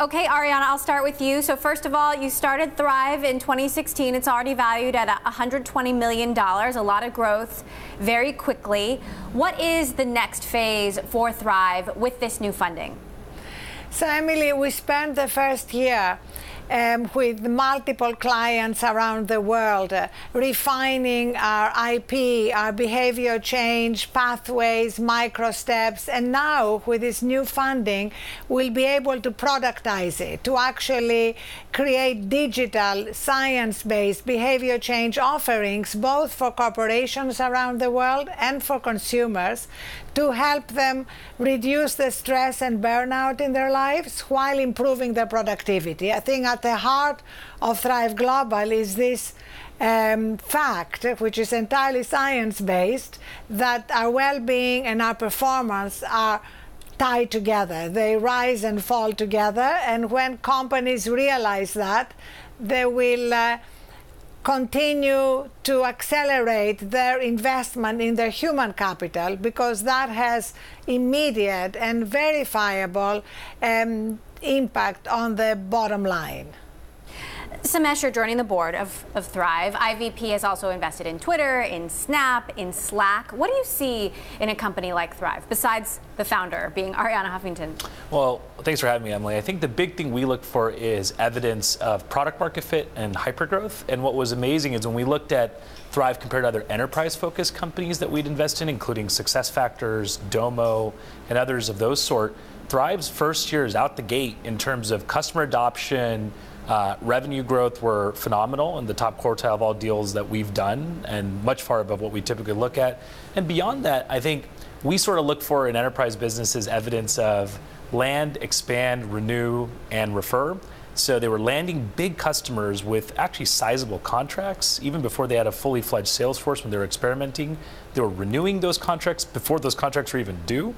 Okay, Arianna, I'll start with you. So first of all, you started Thrive in 2016. It's already valued at $120 million, a lot of growth very quickly. What is the next phase for Thrive with this new funding? So, Emily, we spent the first year with multiple clients around the world, refining our IP, our behavior change, pathways, micro steps, and now with this new funding, we'll be able to productize it, to actually create digital, science-based behavior change offerings, both for corporations around the world and for consumers, to help them reduce the stress and burnout in their lives while improving their productivity. I think at the heart of Thrive Global is this fact, which is entirely science-based, that our well-being and our performance are tied together. They rise and fall together, and when companies realize that, they will continue to accelerate their investment in their human capital, because that has immediate and verifiable impact on the bottom line. Somesh, you're joining the board of Thrive. IVP has also invested in Twitter, in Snap, in Slack. What do you see in a company like Thrive, besides the founder being Arianna Huffington? Well, thanks for having me, Emily. I think the big thing we look for is evidence of product market fit and hypergrowth. And what was amazing is when we looked at Thrive compared to other enterprise-focused companies that we'd invest in, including SuccessFactors, Domo, and others of those sort, Thrive's first year is out the gate in terms of customer adoption. Revenue growth were phenomenal in the top quartile of all deals that we've done, and much far above what we typically look at. And beyond that, I think we sort of look for in enterprise businesses evidence of land, expand, renew, and refer. So they were landing big customers with actually sizable contracts, even before they had a fully fledged sales force when they were experimenting. They were renewing those contracts before those contracts were even due.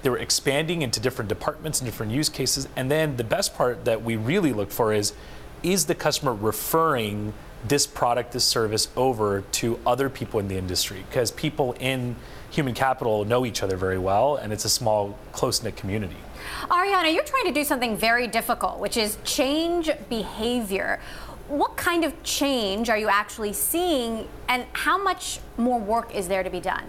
They were expanding into different departments and different use cases. And then the best part that we really look for is the customer referring this product, this service over to other people in the industry? Because people in human capital know each other very well, and it's a small, close-knit community. Arianna, you're trying to do something very difficult, which is change behavior. What kind of change are you actually seeing, and how much more work is there to be done?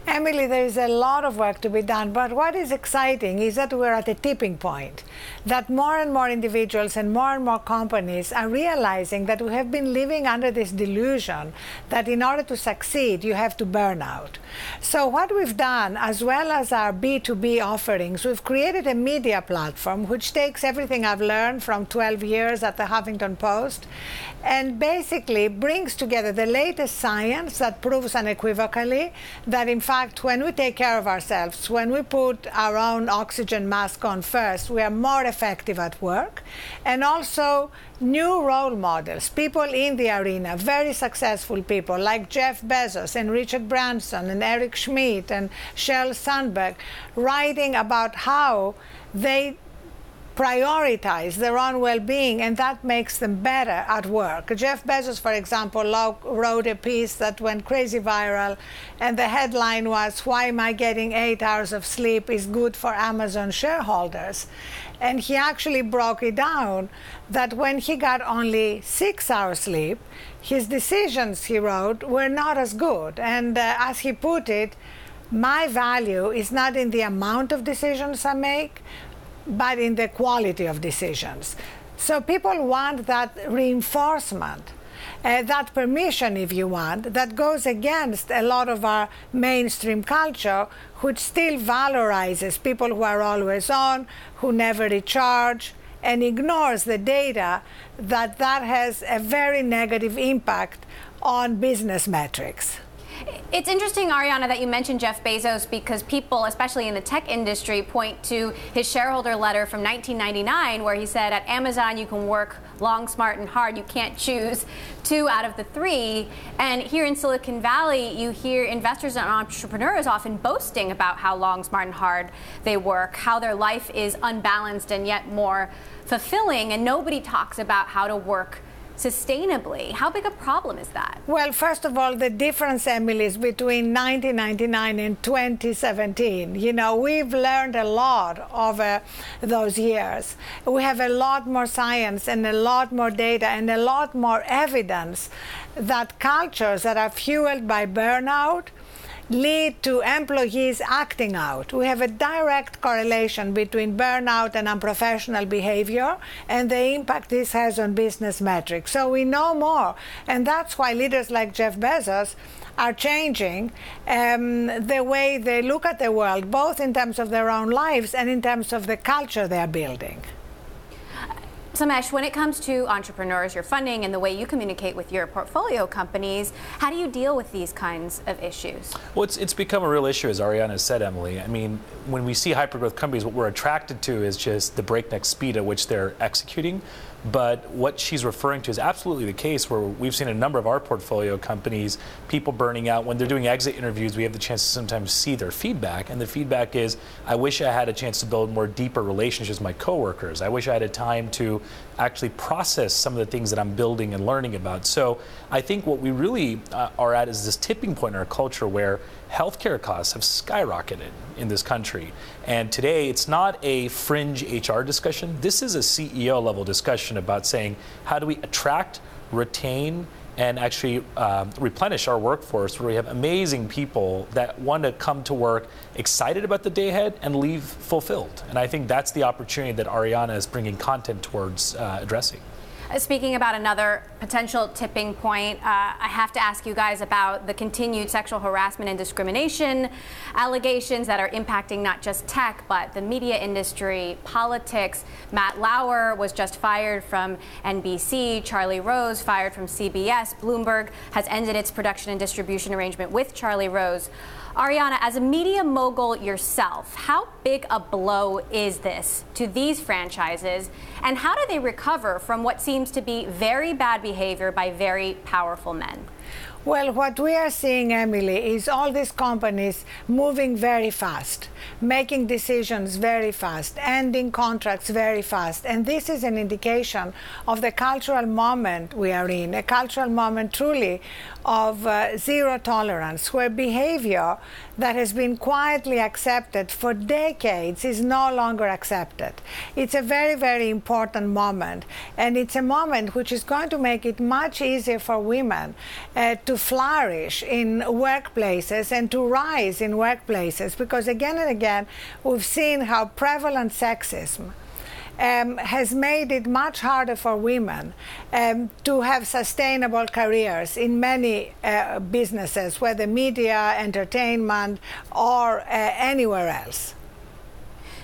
Emily, there is a lot of work to be done, but what is exciting is that we're at a tipping point, that more and more individuals and more companies are realizing that we have been living under this delusion that in order to succeed, you have to burn out. So what we've done, as well as our B2B offerings, we've created a media platform which takes everything I've learned from 12 years at the Huffington Post and basically brings together the latest science that proves unequivocally that, in fact, when we take care of ourselves, when we put our own oxygen mask on first, we are more effective at work. And also new role models, people in the arena, very successful people like Jeff Bezos and Richard Branson and Eric Schmidt and Sheryl Sandberg, writing about how they prioritize their own well-being, and that makes them better at work. Jeff Bezos, for example, wrote a piece that went crazy viral, and the headline was, "Why am I getting 8 hours of sleep is good for Amazon shareholders?" And he actually broke it down that when he got only 6 hours sleep, his decisions, he wrote, were not as good. And as he put it, my value is not in the amount of decisions I make, but in the quality of decisions. So people want that reinforcement, that permission, if you want, that goes against a lot of our mainstream culture, which still valorizes people who are always on, who never recharge, and ignores the data that has a very negative impact on business metrics. It's interesting, Arianna, that you mentioned Jeff Bezos, because people, especially in the tech industry, point to his shareholder letter from 1999 where he said, at Amazon you can work long, smart, and hard. You can't choose 2 out of the 3. And here in Silicon Valley, you hear investors and entrepreneurs often boasting about how long, smart, and hard they work, how their life is unbalanced and yet more fulfilling, and nobody talks about how to work sustainably. How big a problem is that? Well, first of all, the difference, Emily, is between 1999 and 2017. You know, we've learned a lot over those years. We have a lot more science and a lot more data and a lot more evidence that cultures that are fueled by burnout lead to employees acting out. We have a direct correlation between burnout and unprofessional behavior and the impact this has on business metrics. So we know more, and that's why leaders like Jeff Bezos are changing the way they look at the world, both in terms of their own lives and in terms of the culture they're building. Somesh, when it comes to entrepreneurs, your funding, and the way you communicate with your portfolio companies, how do you deal with these kinds of issues? Well, it's become a real issue, as Arianna said, Emily. I mean, when we see hypergrowth companies, what we're attracted to is just the breakneck speed at which they're executing. But what she's referring to is absolutely the case, where we've seen a number of our portfolio companies, people burning out. When they're doing exit interviews, we have the chance to sometimes see their feedback. And the feedback is, I wish I had a chance to build more deeper relationships with my coworkers. I wish I had a time to actually process some of the things that I'm building and learning about. So I think what we really are at is this tipping point in our culture where healthcare costs have skyrocketed in this country. And today, it's not a fringe HR discussion. This is a CEO level discussion about saying, how do we attract, retain, and actually replenish our workforce, where we have amazing people that want to come to work excited about the day ahead and leave fulfilled. And I think that's the opportunity that Arianna is bringing content towards addressing. Speaking about another potential tipping point, I have to ask you guys about the continued sexual harassment and discrimination allegations that are impacting not just tech, but the media industry, politics. Matt Lauer was just fired from NBC. Charlie Rose fired from CBS. Bloomberg has ended its production and distribution arrangement with Charlie Rose. Arianna, as a media mogul yourself, how big a blow is this to these franchises, and how do they recover from what seems to be very bad behavior by very powerful men? Well, what we are seeing, Emily, is all these companies moving very fast, making decisions very fast, ending contracts very fast. And this is an indication of the cultural moment we are in, a cultural moment truly of zero tolerance, where behavior that has been quietly accepted for decades is no longer accepted. It's a very, very important moment, and it's a moment which is going to make it much easier for women to flourish in workplaces and to rise in workplaces, because again and again we've seen how prevalent sexism has made it much harder for women to have sustainable careers in many businesses, whether media, entertainment, or anywhere else.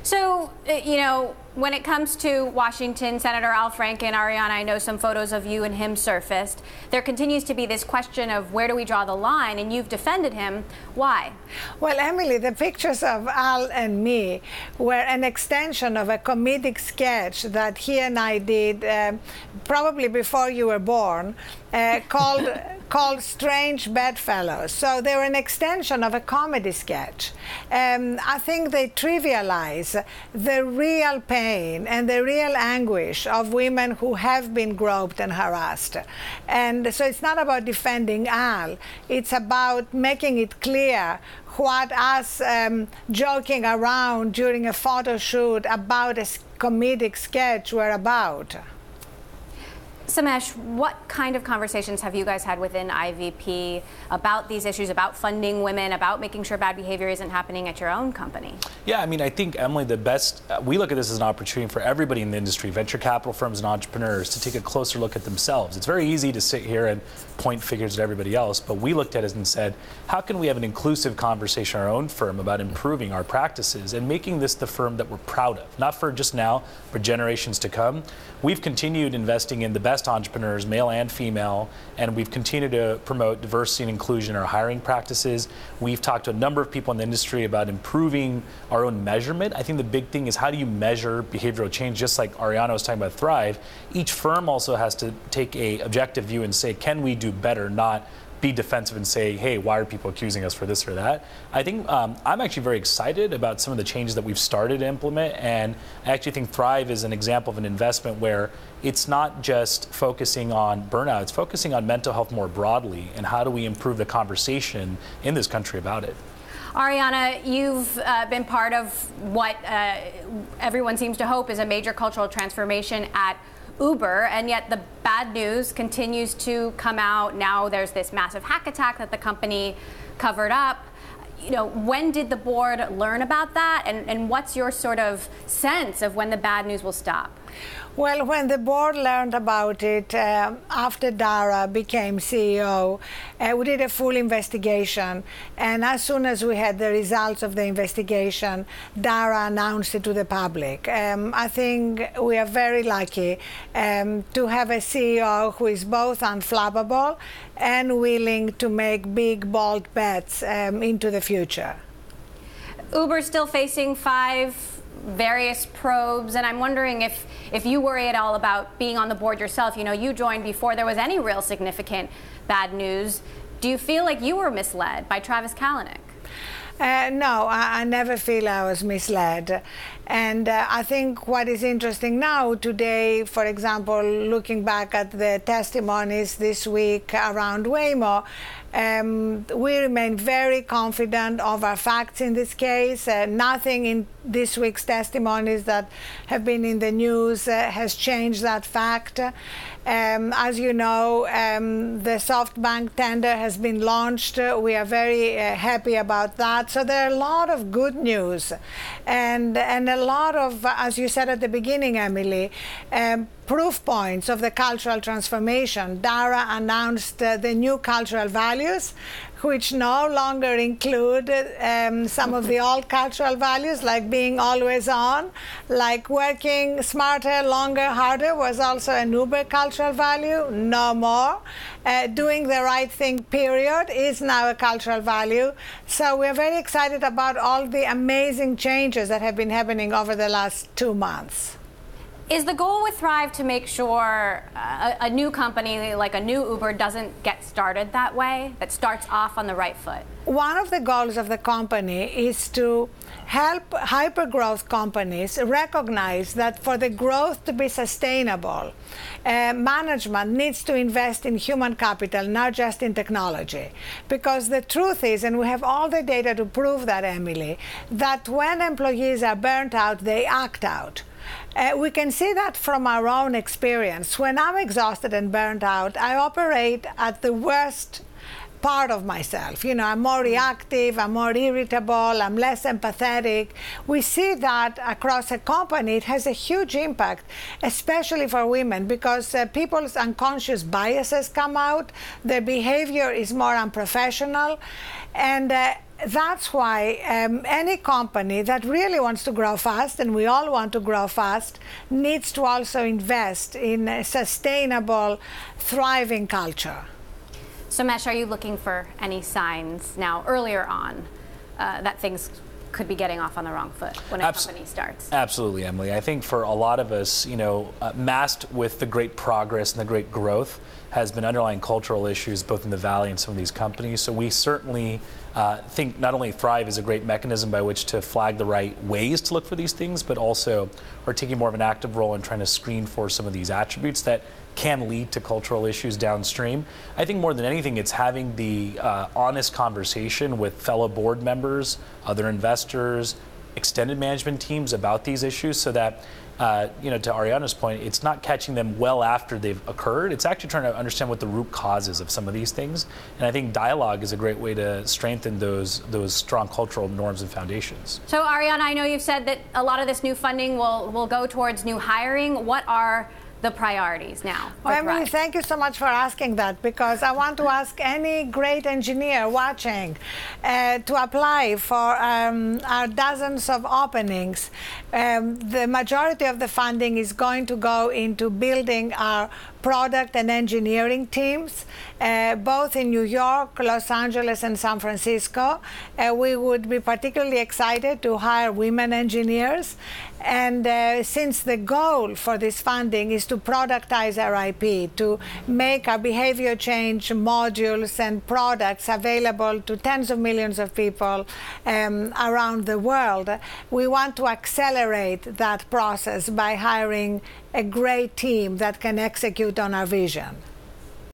So, you know, when it comes to Washington, Senator Al Franken, Arianna, I know some photos of you and him surfaced. There continues to be this question of where do we draw the line, and you've defended him. Why? Well, Emily, the pictures of Al and me were an extension of a comedic sketch that he and I did probably before you were born, called Strange Bedfellows. So they were an extension of a comedy sketch. I think they trivialize the real pain and the real anguish of women who have been groped and harassed. And so it's not about defending Al, it's about making it clear what us joking around during a photo shoot about a comedic sketch were about. Somesh, what kind of conversations have you guys had within IVP about these issues, about funding women, about making sure bad behavior isn't happening at your own company? Yeah, I mean, I think, Emily, the best, we look at this as an opportunity for everybody in the industry, venture capital firms and entrepreneurs, to take a closer look at themselves. It's very easy to sit here and point figures at everybody else, but we looked at it and said, how can we have an inclusive conversation in our own firm about improving our practices and making this the firm that we're proud of, not for just now, but generations to come. We've continued investing in the best entrepreneurs, male and female, and we've continued to promote diversity and inclusion in our hiring practices. We've talked to a number of people in the industry about improving our own measurement. I think the big thing is, how do you measure behavioral change? Just like Arianna was talking about Thrive, each firm also has to take an objective view and say, can we do better, not be defensive and say, hey, why are people accusing us for this or that? I think I'm actually very excited about some of the changes that we've started to implement, and I actually think Thrive is an example of an investment where it's not just focusing on burnout, it's focusing on mental health more broadly, and how do we improve the conversation in this country about it. Arianna, you've been part of what everyone seems to hope is a major cultural transformation at Uber, and yet the bad news continues to come out. Now there's this massive hack attack that the company covered up. You know, when did the board learn about that, and what's your sort of sense of when the bad news will stop? Well, when the board learned about it after Dara became CEO, we did a full investigation. And as soon as we had the results of the investigation, Dara announced it to the public. I think we are very lucky to have a CEO who is both unflappable and willing to make big, bold bets into the future. Uber's still facing 5 various probes, and I'm wondering if you worry at all about being on the board yourself. You know, you joined before there was any real significant bad news. Do you feel like you were misled by Travis Kalanick? No, I never feel I was misled. And I think what is interesting now, today, for example, looking back at the testimonies this week around Waymo, we remain very confident of our facts in this case. Nothing in this week's testimonies that have been in the news has changed that fact. As you know, the SoftBank tender has been launched. We are very happy about that. So there are a lot of good news and a lot of, as you said at the beginning, Emily, proof points of the cultural transformation. Dara announced the new cultural values, which no longer include some of the old cultural values, like being always on, like working smarter, longer, harder was also an Uber cultural value, no more. Doing the right thing, period, is now a cultural value. So we're very excited about all the amazing changes that have been happening over the last 2 months. Is the goal with Thrive to make sure a new company like a new Uber doesn't get started that way, that starts off on the right foot? One of the goals of the company is to help hypergrowth companies recognize that for the growth to be sustainable, management needs to invest in human capital, not just in technology. Because the truth is, and we have all the data to prove that, Emily, that when employees are burnt out, they act out. We can see that from our own experience. When I'm exhausted and burnt out, I operate at the worst part of myself. You know, I'm more reactive, I'm more irritable, I'm less empathetic. We see that across a company. It has a huge impact, especially for women, because people's unconscious biases come out, their behavior is more unprofessional, and that's why any company that really wants to grow fast, and we all want to grow fast, needs to also invest in a sustainable, thriving culture. Somesh, are you looking for any signs now, earlier on, that things could be getting off on the wrong foot when a company starts? Absolutely, Emily. I think for a lot of us, you know, masked with the great progress and the great growth has been underlying cultural issues both in the Valley and some of these companies. So we certainly think not only Thrive is a great mechanism by which to flag the right ways to look for these things, but also are taking more of an active role in trying to screen for some of these attributes that can lead to cultural issues downstream. I think more than anything, it's having the honest conversation with fellow board members, other investors, extended management teams about these issues, so that you know, to Arianna's point, it's not catching them well after they've occurred. It's actually trying to understand what the root causes of some of these things. And I think dialogue is a great way to strengthen those strong cultural norms and foundations. So Arianna, I know you've said that a lot of this new funding will go towards new hiring. What are the priorities now? Well, Emily, thank you so much for asking that, because I want to ask any great engineer watching to apply for our dozens of openings. The majority of the funding is going to go into building our product and engineering teams, both in New York, Los Angeles, and San Francisco. We would be particularly excited to hire women engineers. And since the goal for this funding is to productize our IP, to make our behavior change modules and products available to tens of millions of people around the world, we want to accelerate that process by hiring a great team that can execute on our vision.